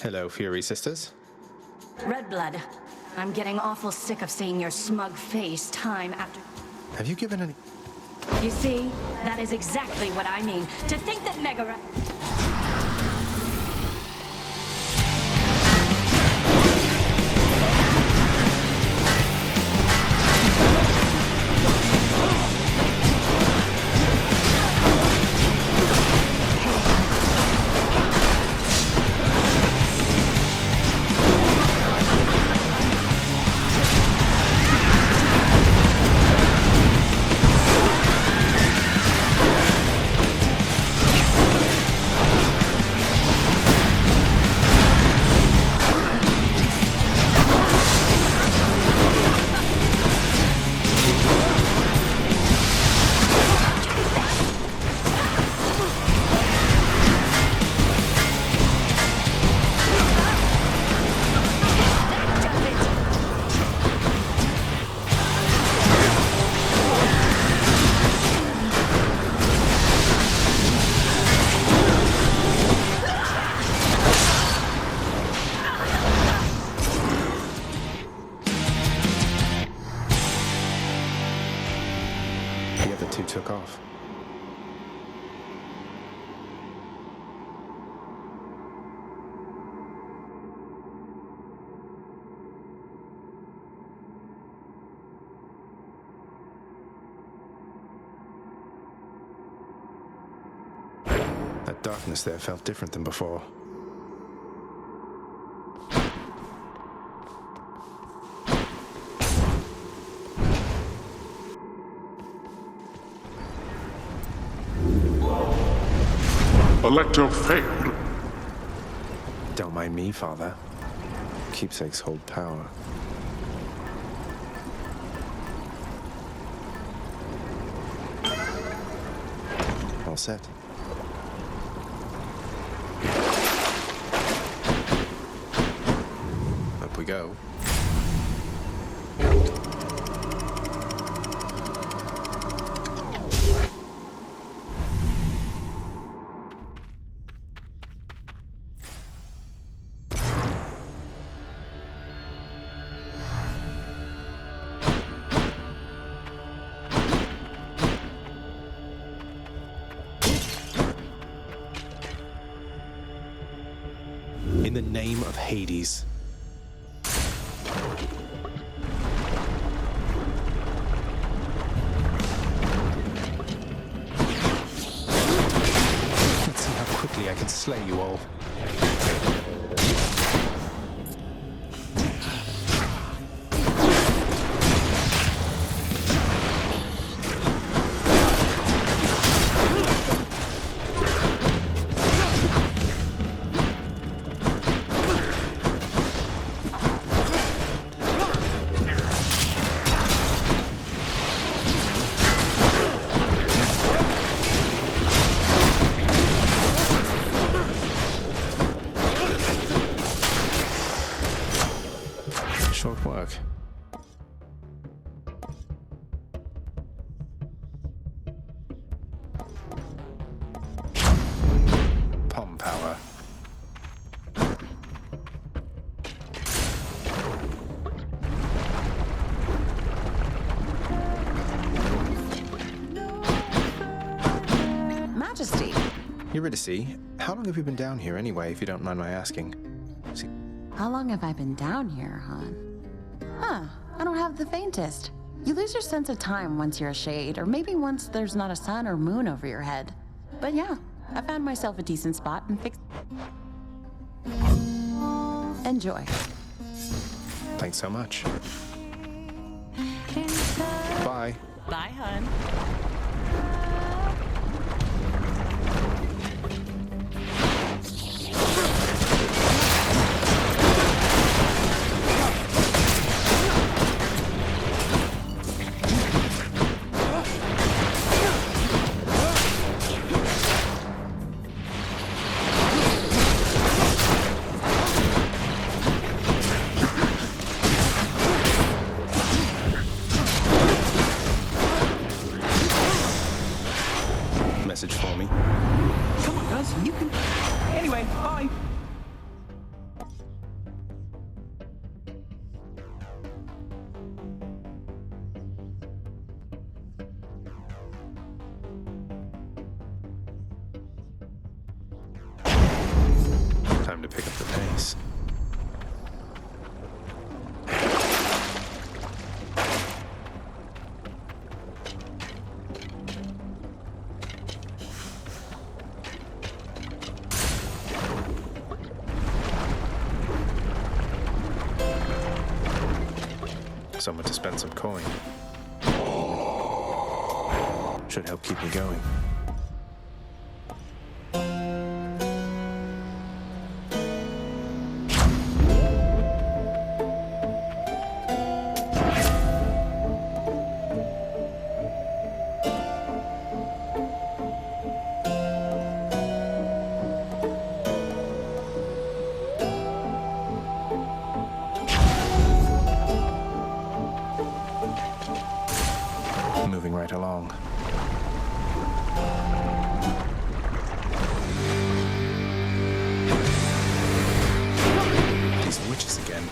Hello, Fury Sisters. Redblood, I'm getting awful sick of seeing your smug face time after... Have you given any... You see, that is exactly what I mean. To think that Megara... The other two took off. That darkness there felt different than before. Alecto failed. Don't mind me, Father. Keepsakes hold power. All set. Up we go. In the name of Hades. Let's see how quickly I can slay you all. Short work. Palm power. Majesty. Eurydice, how long have you been down here anyway, if you don't mind my asking? How long have I been down here, hon? Huh, I don't have the faintest. You lose your sense of time once you're a shade, or maybe once there's not a sun or moon over your head. But yeah, I found myself a decent spot and fixed... Enjoy. Thanks so much. Bye. Bye, hon. Message for me. Come on, guys, you can... Anyway, bye. Time to pick up the pace. Someone to spend some coin. Should help keep me going. Moving right along. These witches again.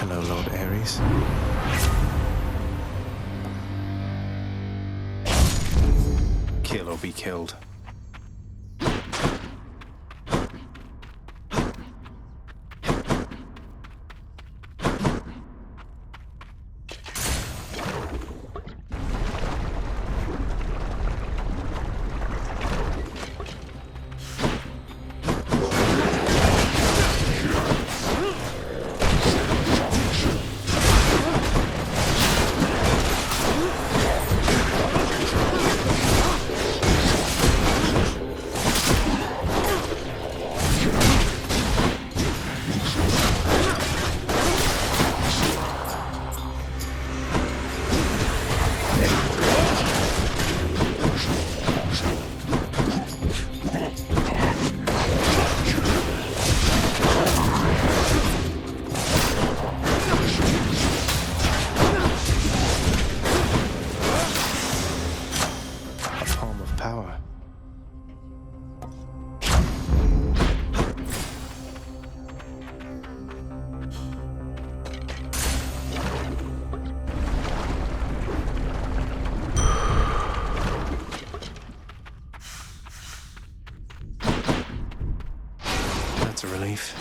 Hello, Lord Ares. Kill or be killed. Power. That's a relief.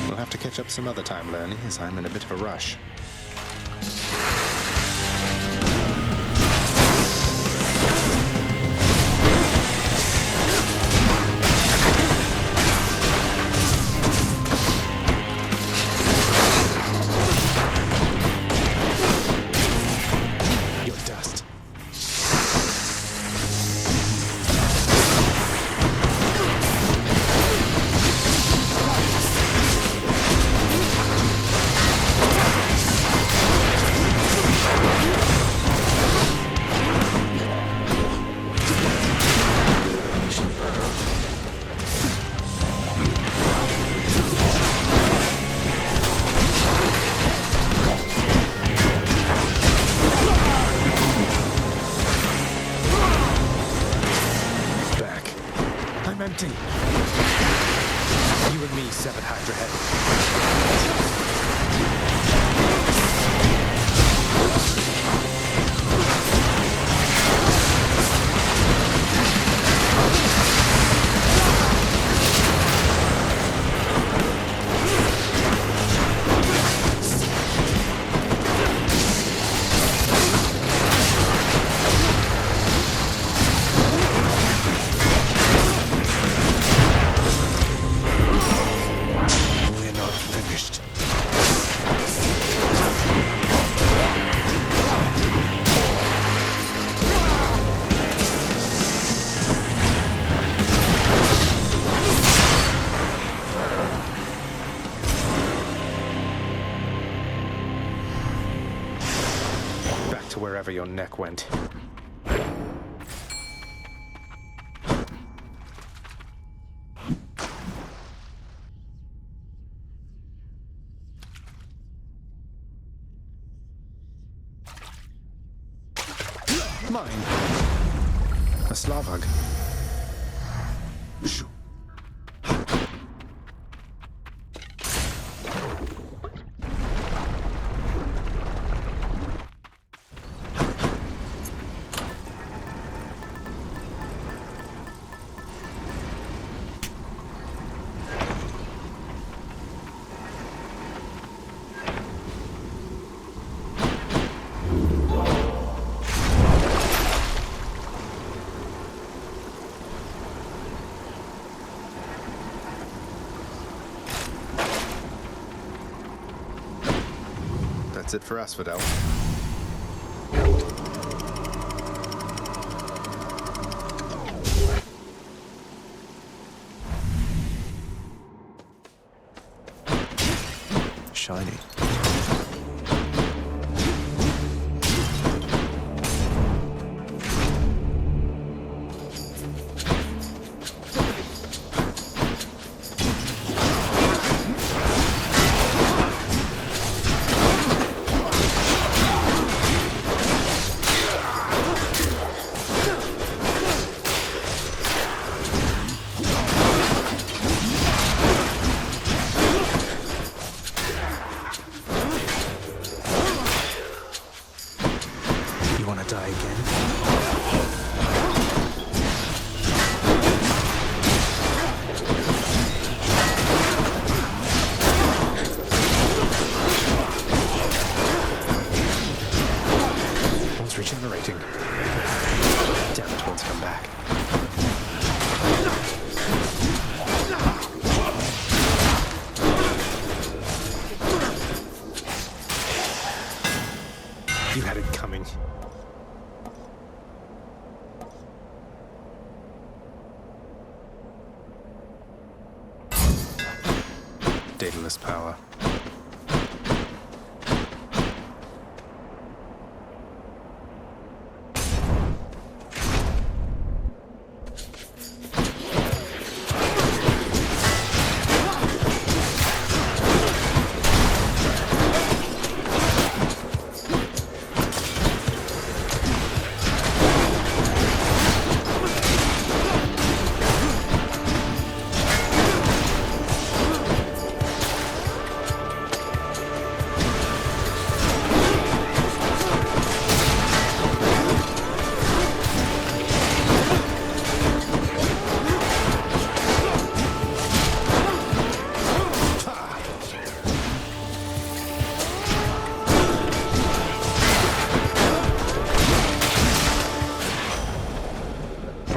We'll have to catch up some other time learning, as I'm in a bit of a rush. Your dust. I'm empty. You and me, Severed Hydra Head. We're not finished. Back to wherever your neck went. Mine. A Slavug. Shoo. That's it for Asphodel. Shiny. You want to die again? One's regenerating. Damn it, one's come back. You had it coming. Daedalus power.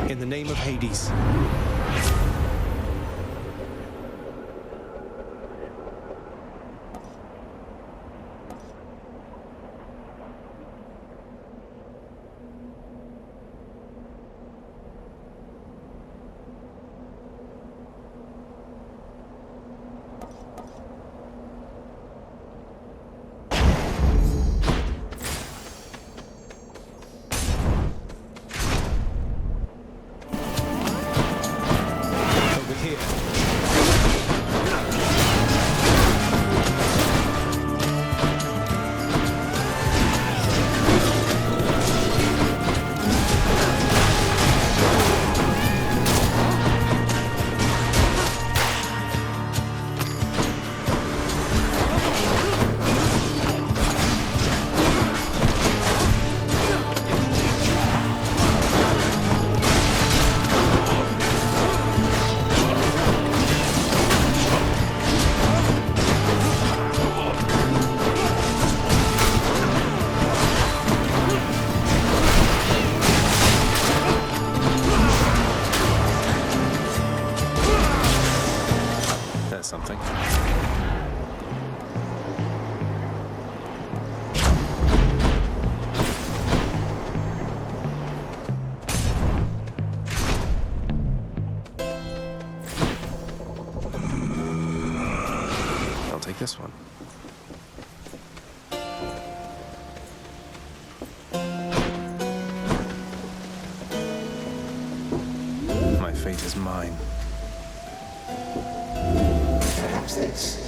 In the name of Hades. Over here. That's something. I'll take this one. My fate is mine. What's this?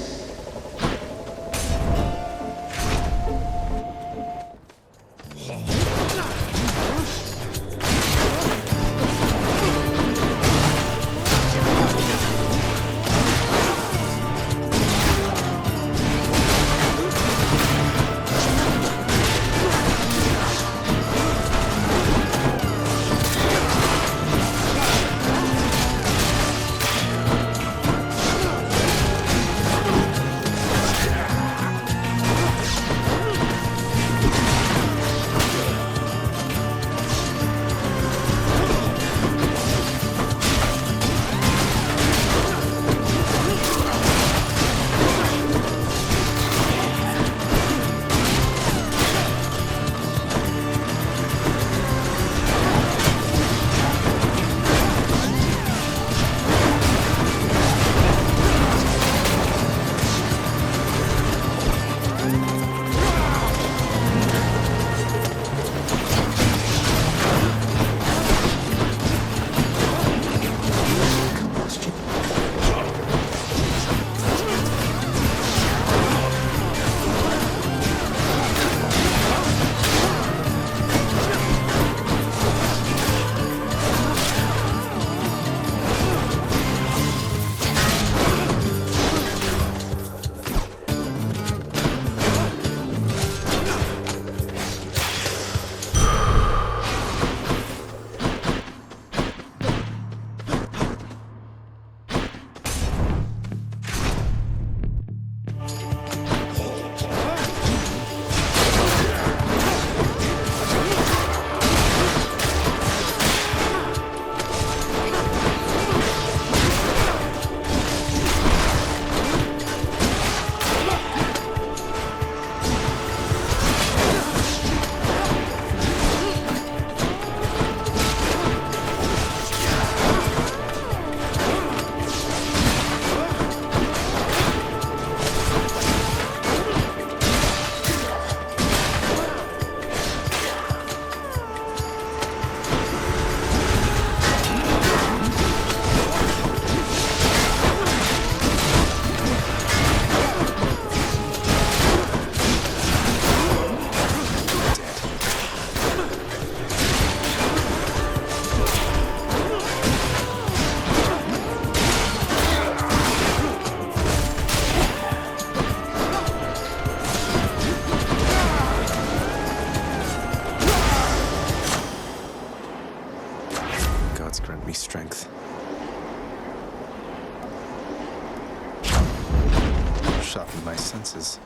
defenses.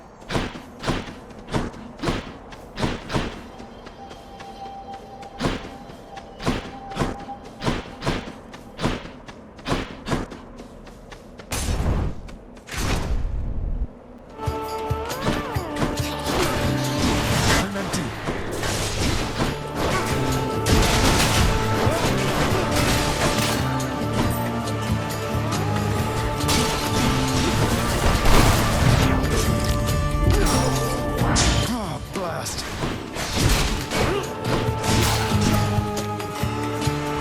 I'm empty. Oh, blast.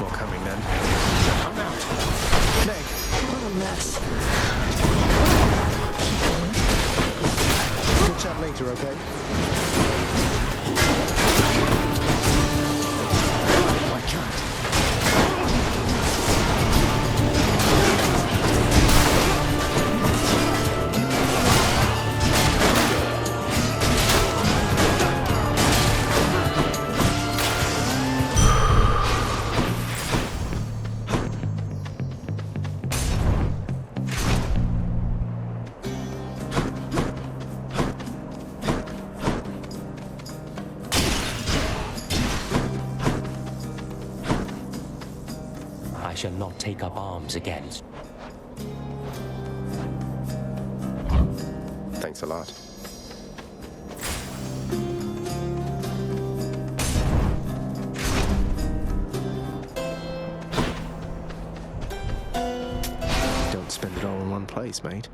More coming then. I'm out. Meg. What a mess. Good chat later, okay? I can't. I shall not take up arms against. Thanks a lot. Don't spend it all in one place, mate.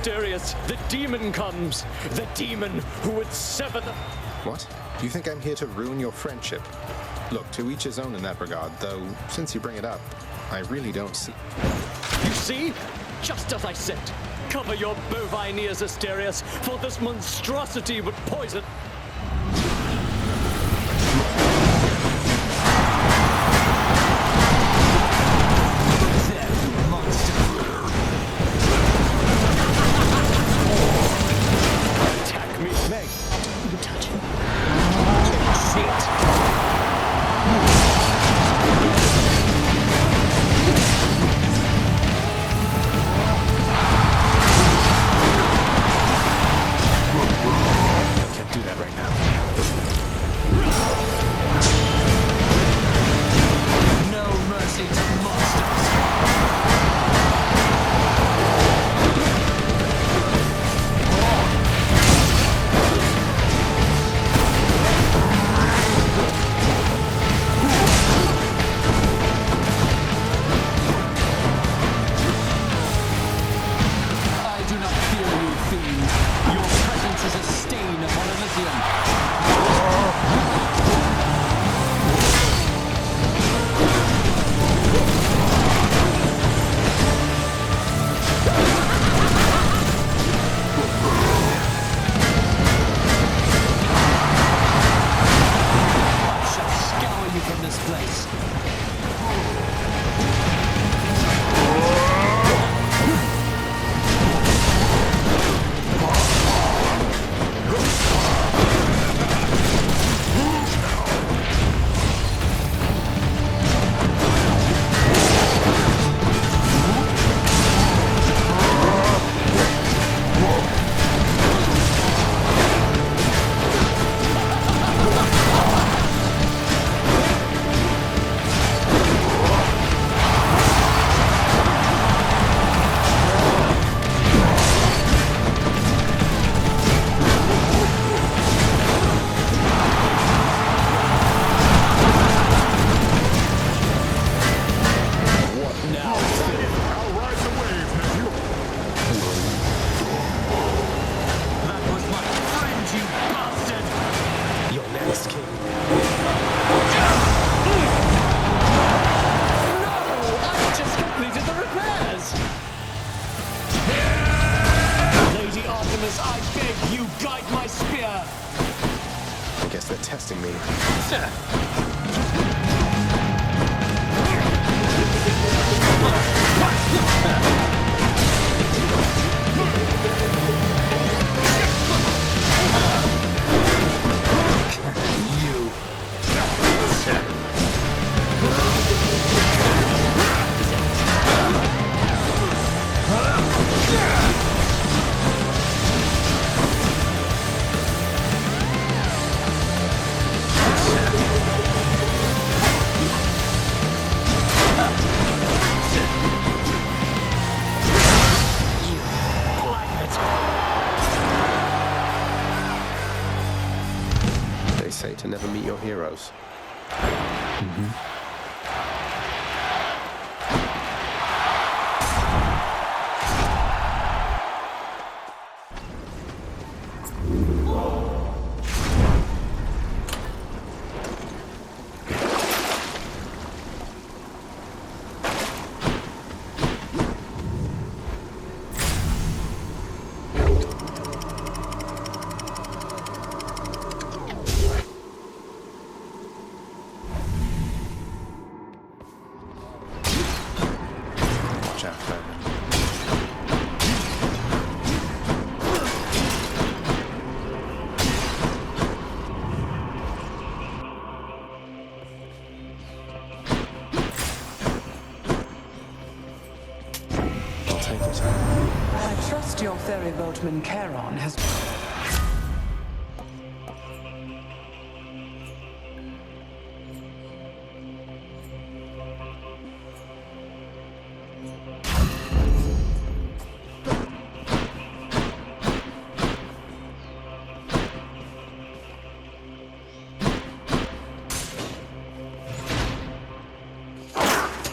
Asterius, the demon comes! The demon who would sever the... What? You think I'm here to ruin your friendship? Look, to each his own in that regard, though, since you bring it up, I really don't see... You see? Just as I said. Cover your bovine ears, Asterius, for this monstrosity would poison... Attack me, Meg. You touch him. I can't do that right now. No mercy to monsters. I do not fear you, fiend. Your presence is a stain upon Elysium. I shall scour you from this place. I'll ride the wave, nephew. That was my friend, you bastard! You're next, King. I just completed the repairs! Lady Artemis, I beg you, guide my spear! I guess they're testing me. They say to never meet your heroes. Watch out, Furman. I'll take it. I trust your ferry boatman Charon has...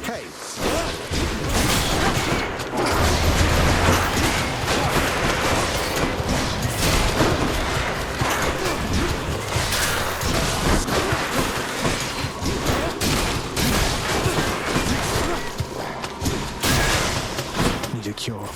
Hey! cure.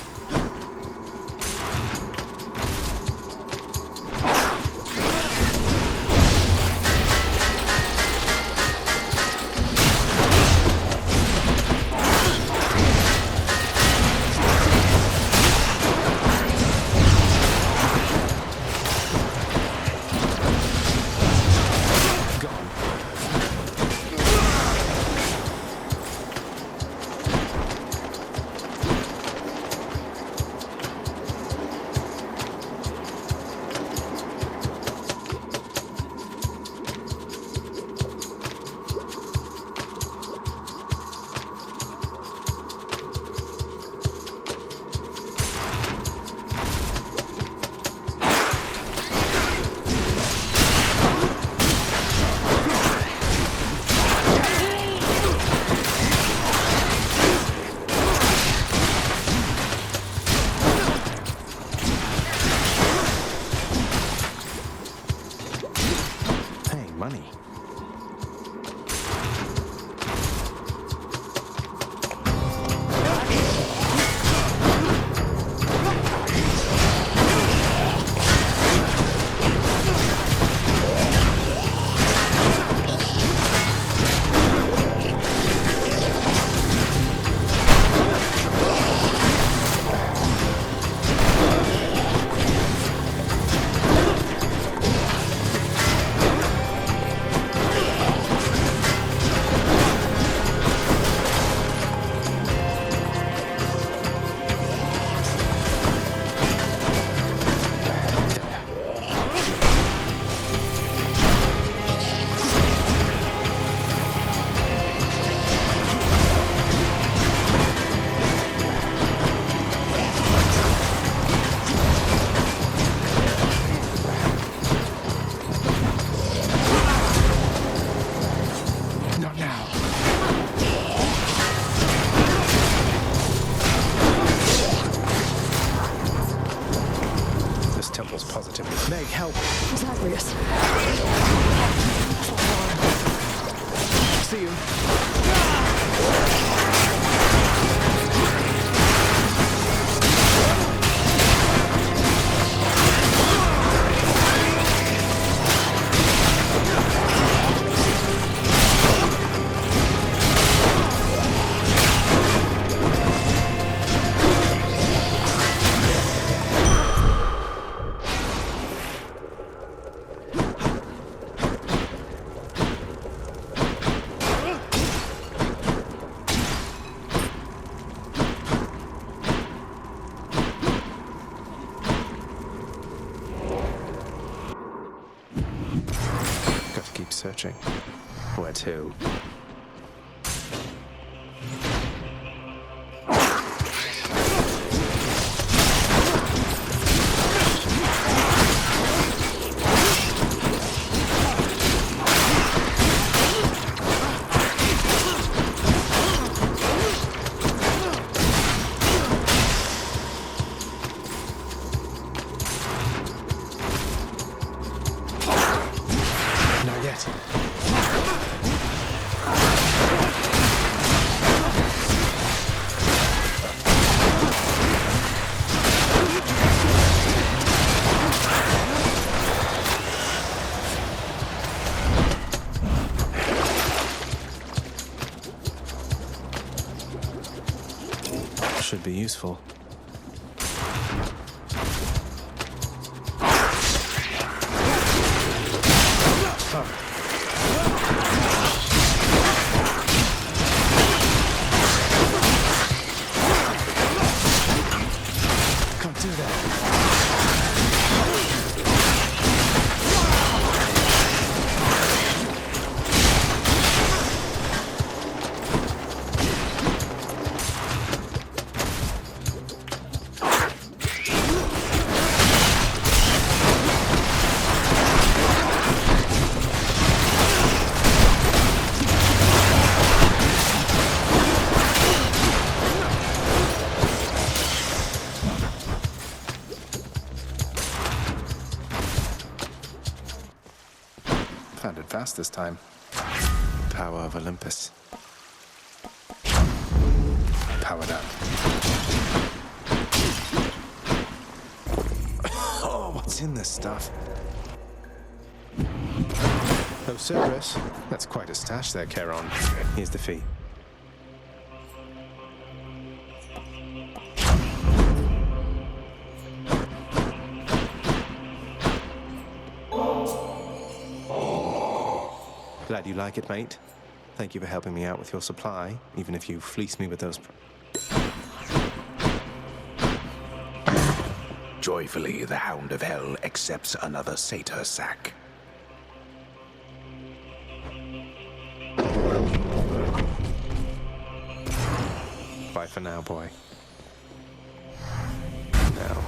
Money. Not now. This temple's positively. Meg, help! Zagreus. See you. Got to keep searching. Where to? Not yet. Should be useful. Can't do that. Found it fast this time. Power of Olympus. Powered up. What's in this stuff? Oh, Cerberus. That's quite a stash there, Charon. Here's the fee. Glad you like it, mate. Thank you for helping me out with your supply, even if you fleece me with those... Joyfully, the Hound of Hell accepts another satyr sack. Bye for now, boy. Now.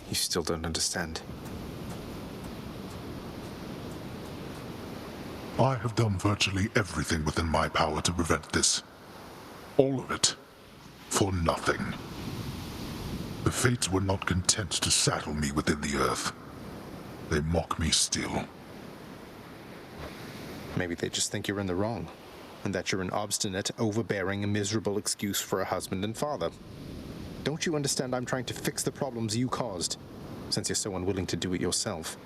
You still don't understand. I have done virtually everything within my power to prevent this. All of it. For nothing. The Fates were not content to saddle me within the earth. They mock me still. Maybe they just think you're in the wrong, and that you're an obstinate, overbearing, and miserable excuse for a husband and father. Don't you understand I'm trying to fix the problems you caused, since you're so unwilling to do it yourself?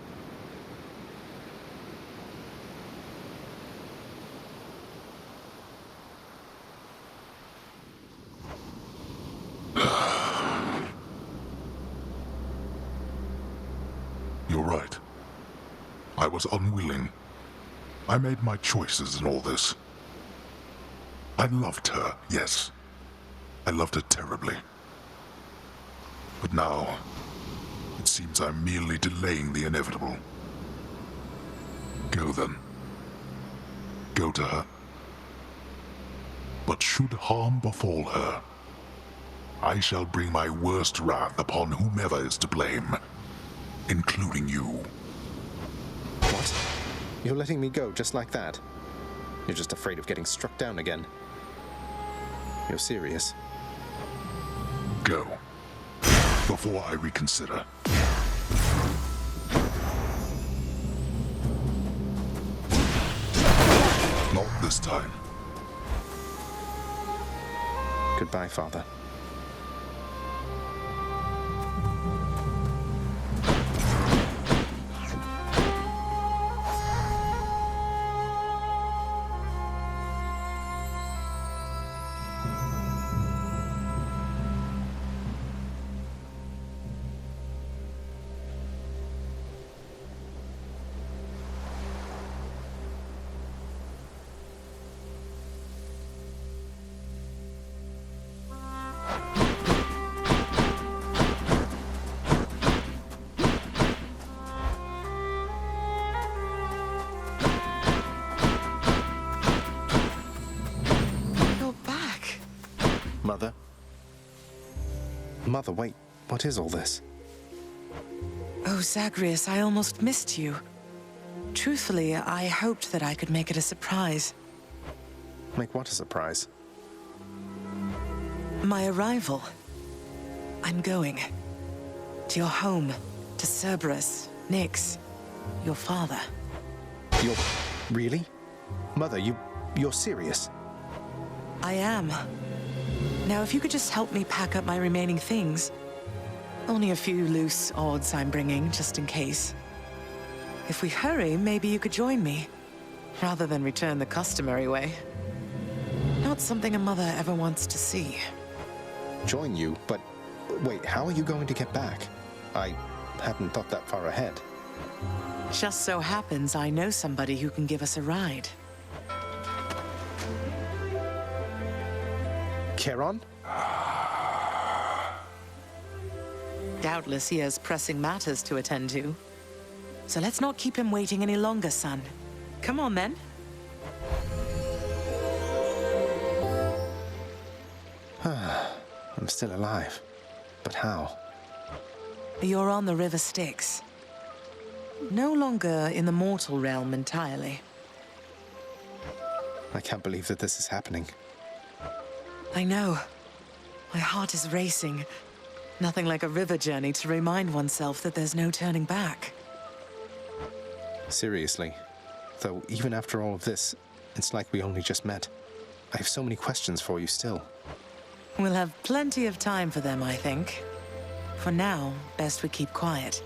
You're right. I was unwilling. I made my choices in all this. I loved her, yes. I loved her terribly. But now, it seems I'm merely delaying the inevitable. Go then. Go to her. But should harm befall her, I shall bring my worst wrath upon whomever is to blame, including you. What? You're letting me go just like that? You're just afraid of getting struck down again. You're serious? Go. Before I reconsider. Not this time. Goodbye, Father. Mother? Mother, wait. What is all this? Oh, Zagreus, I almost missed you. Truthfully, I hoped that I could make it a surprise. Make what a surprise? My arrival. I'm going. To your home. To Cerberus. Nyx. Your father. You're... really? Mother, you're serious? I am. Now, if you could just help me pack up my remaining things. Only a few loose odds I'm bringing, just in case. If we hurry, maybe you could join me, rather than return the customary way. Not something a mother ever wants to see. Join you? But wait, how are you going to get back? I hadn't thought that far ahead. Just so happens I know somebody who can give us a ride. Charon? Doubtless he has pressing matters to attend to. So let's not keep him waiting any longer, son. Come on, then. I'm still alive. But how? You're on the River Styx. No longer in the mortal realm entirely. I can't believe that this is happening. I know. My heart is racing. Nothing like a river journey to remind oneself that there's no turning back. Seriously. Though, even after all of this, it's like we only just met. I have so many questions for you still. We'll have plenty of time for them, I think. For now, best we keep quiet.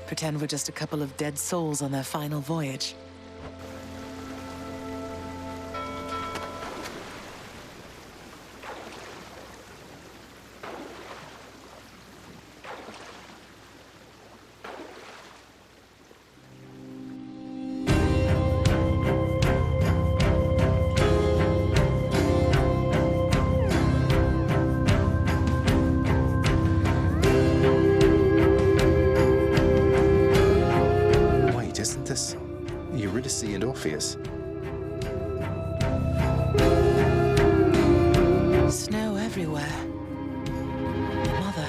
Pretend we're just a couple of dead souls on their final voyage. Eurydice and Orpheus. Snow everywhere. Mother.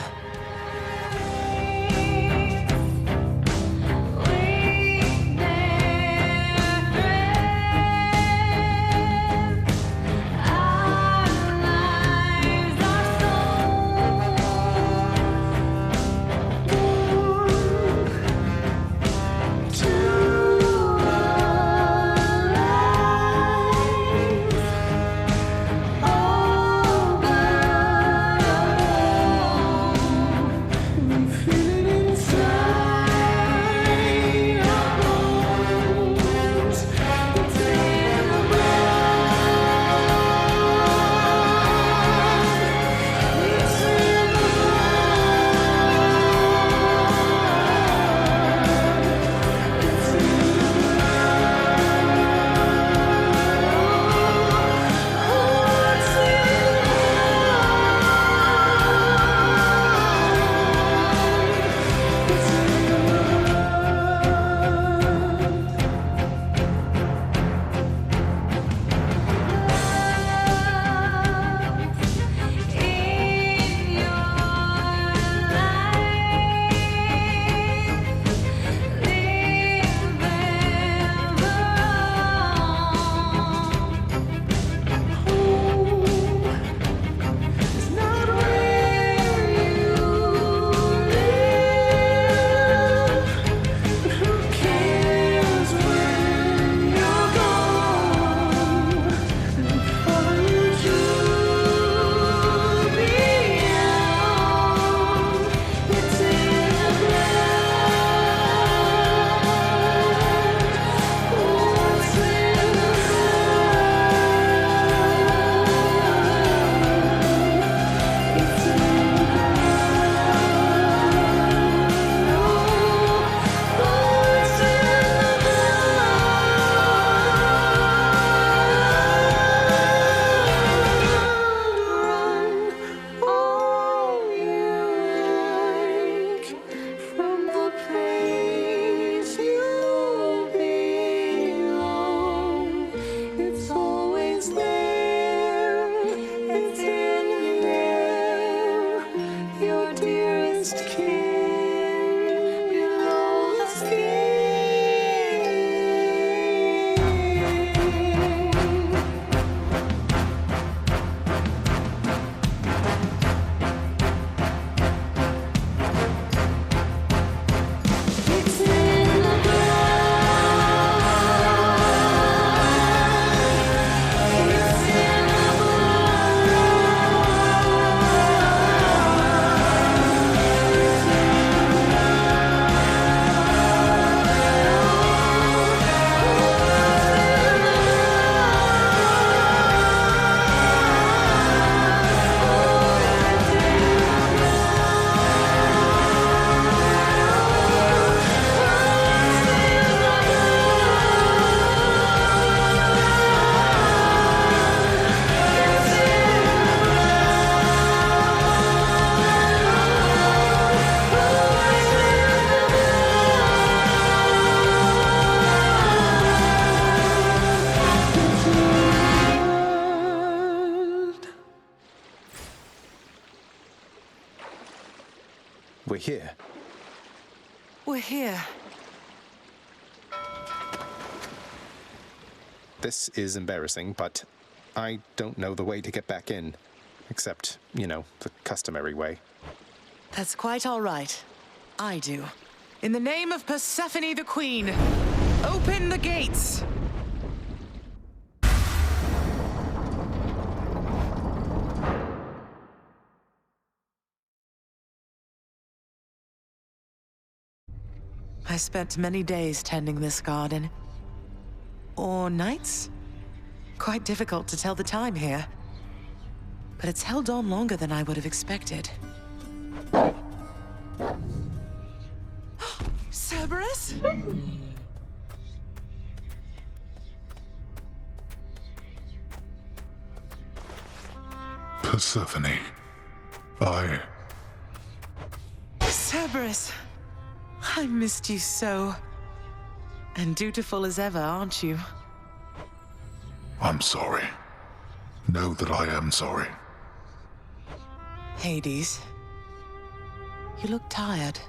We're here. We're here. This is embarrassing, but I don't know the way to get back in. Except, you know, the customary way. That's quite all right. I do. In the name of Persephone the Queen, Open the gates! I spent many days tending this garden. Or nights? Quite difficult to tell the time here. But it's held on longer than I would have expected. Cerberus? Persephone. Cerberus. I missed you so. And dutiful as ever, aren't you? I'm sorry. Know that I am sorry. Hades. You look tired.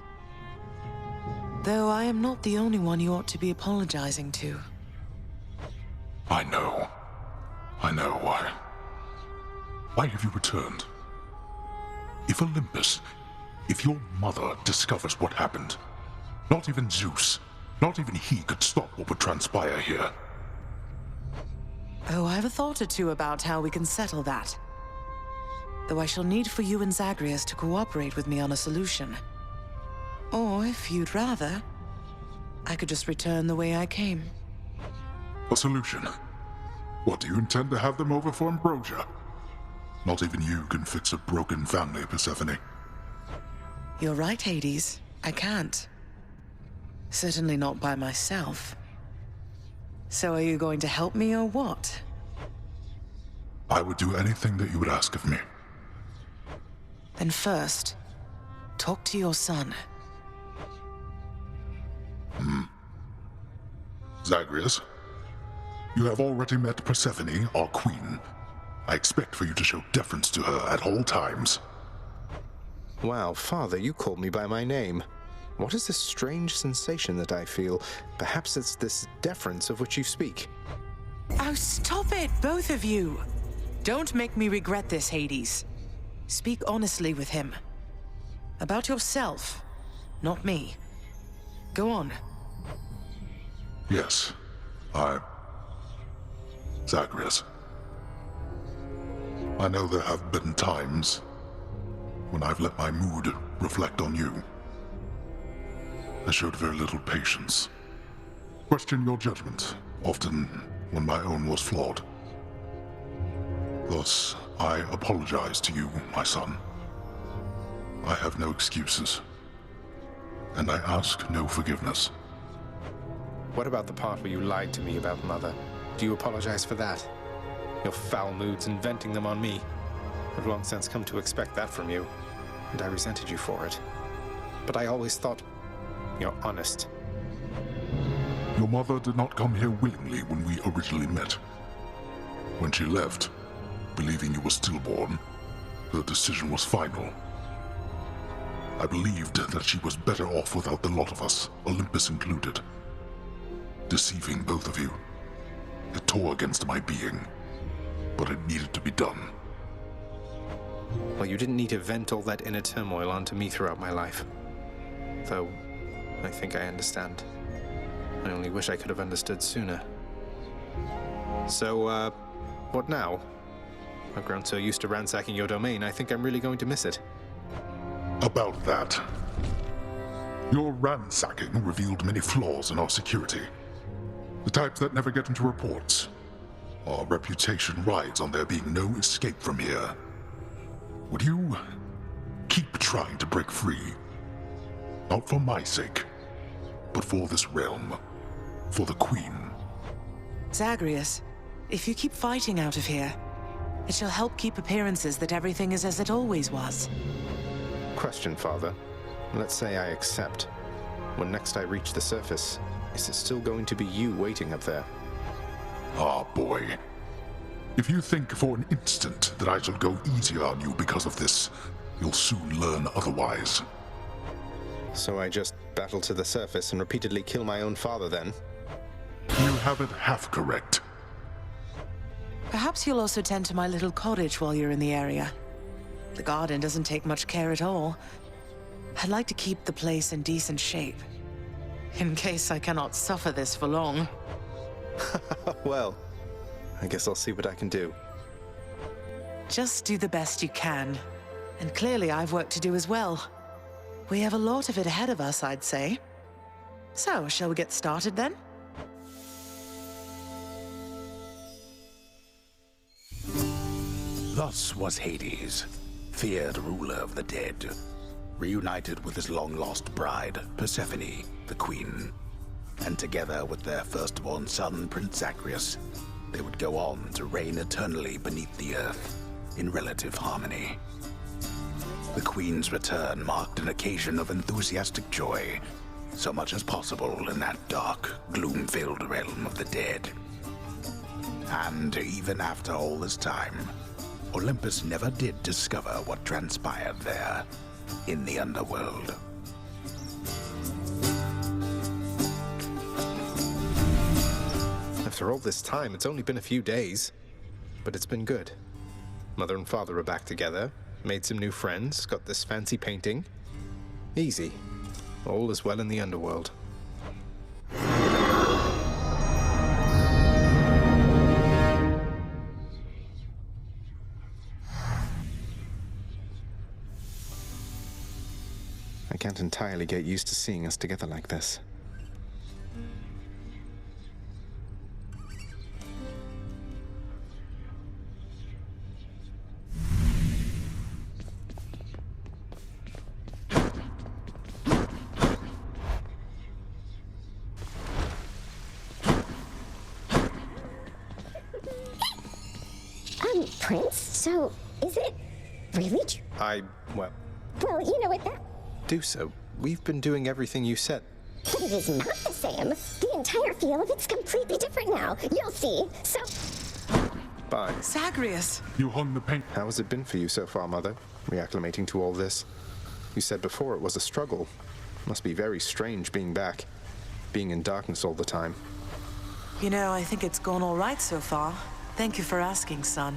Though I am not the only one you ought to be apologizing to. I know. I know why. Why have you returned? If Olympus, if your mother discovers what happened, not even Zeus, not even he could stop what would transpire here. Oh, I have a thought or two about how we can settle that. Though I shall need for you and Zagreus to cooperate with me on a solution. Or, if you'd rather, I could just return the way I came. A solution? What, do you intend to have them over for ambrosia? Not even you can fix a broken family, Persephone. You're right, Hades. I can't. Certainly not by myself. So are you going to help me or what? I would do anything that you would ask of me. Then first, talk to your son. Zagreus, you have already met Persephone, our queen. I expect for you to show deference to her at all times. Wow, Father, you called me by my name. What is this strange sensation that I feel? Perhaps it's this deference of which you speak. Oh, stop it, both of you! Don't make me regret this, Hades. Speak honestly with him. About yourself, not me. Go on. Yes, Zagreus. I know there have been times when I've let my mood reflect on you. I showed very little patience. Questioned your judgment, often when my own was flawed. Thus, I apologize to you, my son. I have no excuses, and I ask no forgiveness. What about the part where you lied to me about Mother? Do you apologize for that? Your foul moods and venting them on me. I've long since come to expect that from you, and I resented you for it. But I always thought you're honest. Your mother did not come here willingly when we originally met. When she left, believing you were stillborn, her decision was final. I believed that she was better off without the lot of us, Olympus included. Deceiving both of you. It tore against my being, but it needed to be done. Well, you didn't need to vent all that inner turmoil onto me throughout my life. Though, I think I understand. I only wish I could have understood sooner. So, what now? I've grown so used to ransacking your domain, I think I'm really going to miss it. About that. Your ransacking revealed many flaws in our security. The types that never get into reports. Our reputation rides on there being no escape from here. Would you keep trying to break free? Not for my sake, but for this realm. For the Queen. Zagreus, if you keep fighting out of here, it shall help keep appearances that everything is as it always was. Question, Father. Let's say I accept. When next I reach the surface, is it still going to be you waiting up there? Ah, boy. If you think for an instant that I shall go easier on you because of this, you'll soon learn otherwise. So I just battle to the surface and repeatedly kill my own father then? You have it half correct. Perhaps you'll also tend to my little cottage while you're in the area. The garden doesn't take much care at all. I'd like to keep the place in decent shape. in case I cannot suffer this for long. Well, I guess I'll see what I can do. Just do the best you can. And clearly I've work to do as well. We have a lot of it ahead of us, I'd say. So, shall we get started then? Thus was Hades, feared ruler of the dead, reunited with his long-lost bride, Persephone, the queen. And together with their firstborn son, Prince Zagreus, they would go on to reign eternally beneath the earth, in relative harmony. The queen's return marked an occasion of enthusiastic joy, so much as possible in that dark, gloom-filled realm of the dead. And even after all this time, Olympus never did discover what transpired there, in the underworld. After all this time, it's only been a few days. But it's been good. Mother and father are back together, made some new friends, got this fancy painting. Easy. All is well in the underworld. I can't entirely get used to seeing us together like this. Prince, so is it really true? Well, You know what that... do so. We've been doing everything you said. But it is not the same. The entire feel of it's completely different now. You'll see. So... Bye. Zagreus! You hung the paint. How has it been for you so far, Mother? Reacclimating to all this? You said before it was a struggle. Must be very strange being back. Being in darkness all the time. You know, I think it's gone all right so far. Thank you for asking, son.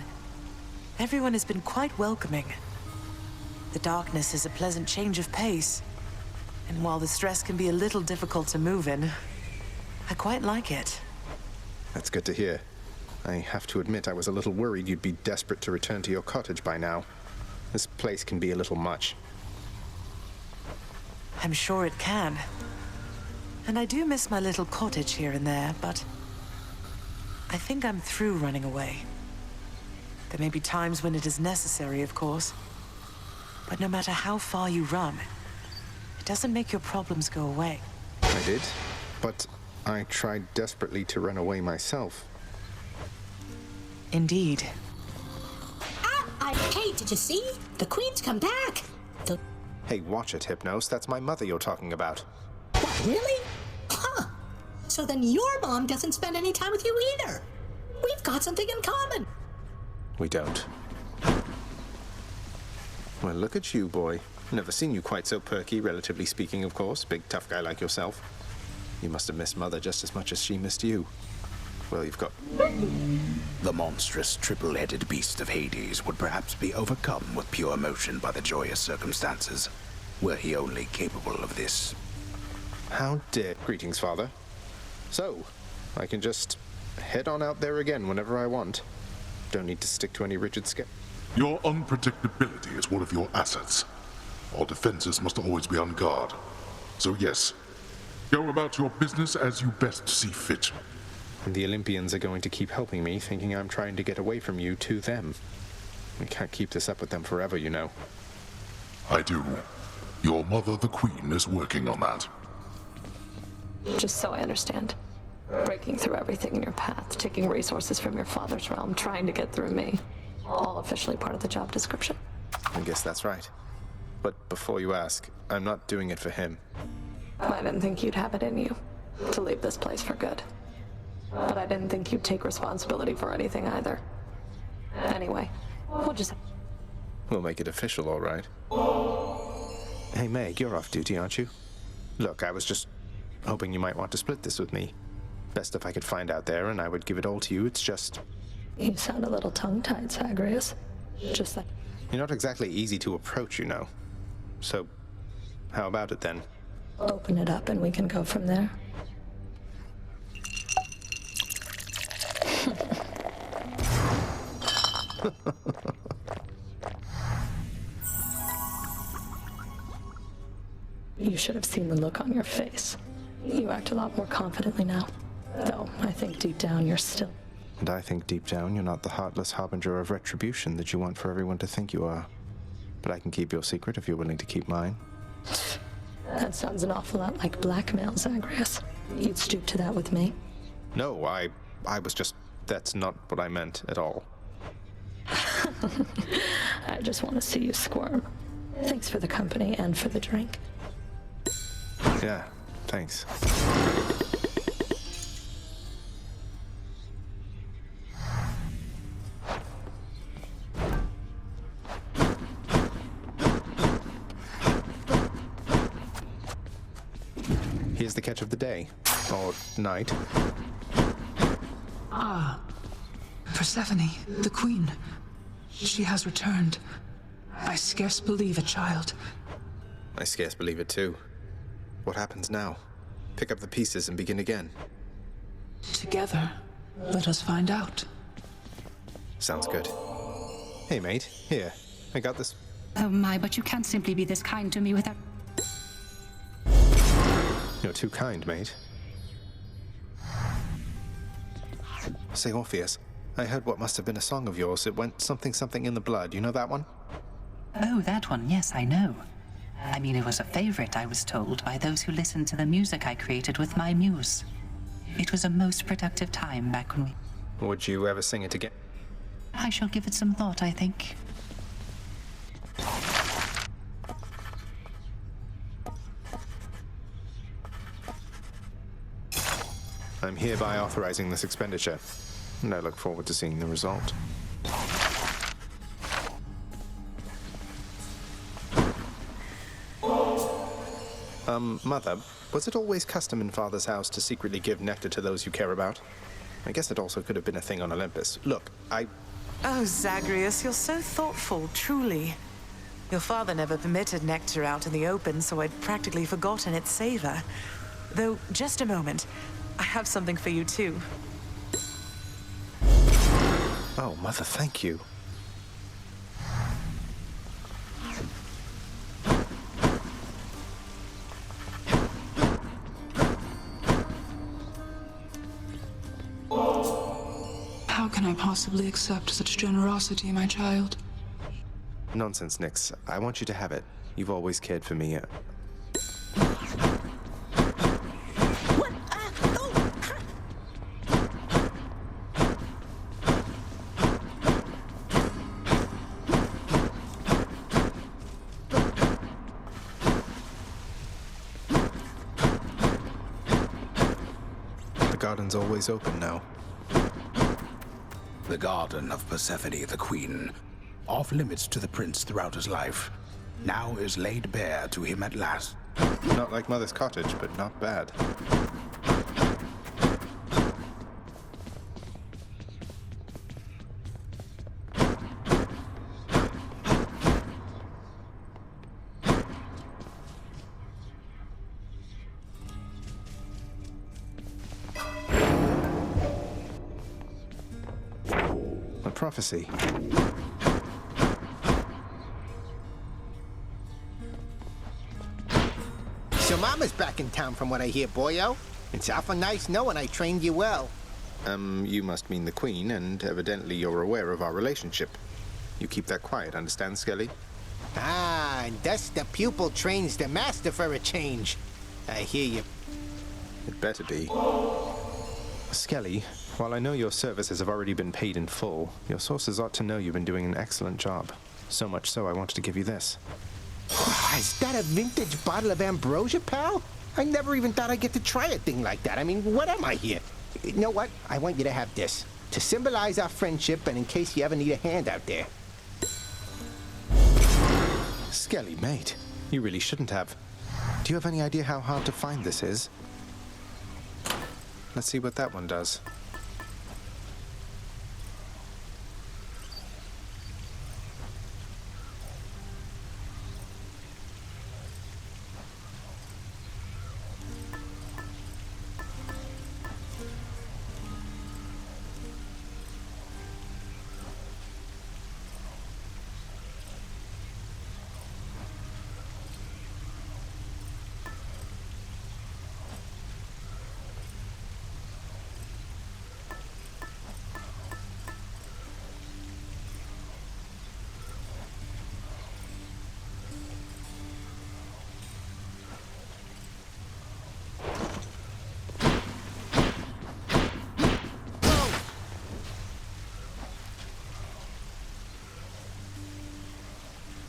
Everyone has been quite welcoming. The darkness is a pleasant change of pace. And while the stress can be a little difficult to move in, I quite like it. That's good to hear. I have to admit I was a little worried you'd be desperate to return to your cottage by now. This place can be a little much. I'm sure it can. And I do miss my little cottage here and there, but I think I'm through running away. There may be times when it is necessary, of course. But no matter how far you run, it doesn't make your problems go away. I did, but I tried desperately to run away myself. Indeed. I hate to see the Queen's come back. Hey, watch it, Hypnos. That's my mother you're talking about. What, really? Huh. So then your mom doesn't spend any time with you either. We've got something in common. We don't. Well, look at you, boy. Never seen you quite so perky, relatively speaking, of course. Big, tough guy like yourself. You must have missed Mother just as much as she missed you. Well, you've got... The monstrous triple-headed beast of Hades would perhaps be overcome with pure emotion by the joyous circumstances, were he only capable of this. How dare... Greetings, Father. So, I can just head on out there again whenever I want. Don't need to stick to any rigid schedule. Your unpredictability is one of your assets. Our defenses must always be on guard. So yes, go about your business as you best see fit. And the Olympians are going to keep helping me, thinking I'm trying to get away from you to them. We can't keep this up with them forever, you know. I do. Your mother, the Queen, is working on that. Just so I understand. Breaking through everything in your path, taking resources from your father's realm, trying to get through me. All officially part of the job description. I guess that's right. But before you ask, I'm not doing it for him. I didn't think you'd have it in you to leave this place for good. But I didn't think you'd take responsibility for anything either. Anyway, We'll make it official, all right. Hey, Meg, you're off duty, aren't you? Look, I was just hoping you might want to split this with me. Best if I could find out there, and I would give it all to you. It's just... You sound a little tongue-tied, Zagreus. Just like... You're not exactly easy to approach, you know. So, how about it then? Open it up and we can go from there. You should have seen the look on your face. You act a lot more confidently now. Though, I think deep down you're still... And I think deep down you're not the heartless harbinger of retribution that you want for everyone to think you are. But I can keep your secret if you're willing to keep mine. That sounds an awful lot like blackmail, Zagreus. You'd stoop to that with me? No, I was just... That's not what I meant at all. I just want to see you squirm. Thanks for the company and for the drink. Yeah, thanks. Here's the catch of the day. Or night. Ah, Persephone, the queen. She has returned. I scarce believe a child. I scarce believe it too. What happens now? Pick up the pieces and begin again. Together, let us find out. Sounds good. Hey, mate. Here. I got this. Oh my, but you can't simply be this kind to me without... You're too kind, mate. Say, Orpheus, I heard what must have been a song of yours. It went something something in the blood. You know that one? Oh, that one, yes, I know. I mean, it was a favorite, I was told, by those who listened to the music I created with my muse. It was a most productive time back when we... Would you ever sing it again? I shall give it some thought, I think. I'm hereby authorizing this expenditure, and I look forward to seeing the result. Mother, was it always custom in Father's house to secretly give nectar to those you care about? I guess it also could have been a thing on Olympus. Look, Oh, Zagreus, you're so thoughtful, truly. Your father never permitted nectar out in the open, so I'd practically forgotten its savor. Though, just a moment. I have something for you, too. Oh, Mother, thank you. How can I possibly accept such generosity, my child? Nonsense, Nyx. I want you to have it. You've always cared for me. The garden's always open now. The garden of Persephone the Queen, off limits to the prince throughout his life, now is laid bare to him at last. Not like Mother's cottage, but not bad. A prophecy. So Mama's back in town from what I hear, boyo. It's awful nice knowing I trained you well. You must mean the Queen, and evidently you're aware of our relationship. You keep that quiet, understand, Skelly? Ah, and thus the pupil trains the master for a change. I hear you. It better be. Skelly, while I know your services have already been paid in full, your sources ought to know you've been doing an excellent job. So much so I wanted to give you this. Is that a vintage bottle of ambrosia, pal? I never even thought I'd get to try a thing like that. I mean, what am I here? You know what? I want you to have this. To symbolize our friendship and in case you ever need a hand out there. Skelly, mate, you really shouldn't have. Do you have any idea how hard to find this is? Let's see what that one does.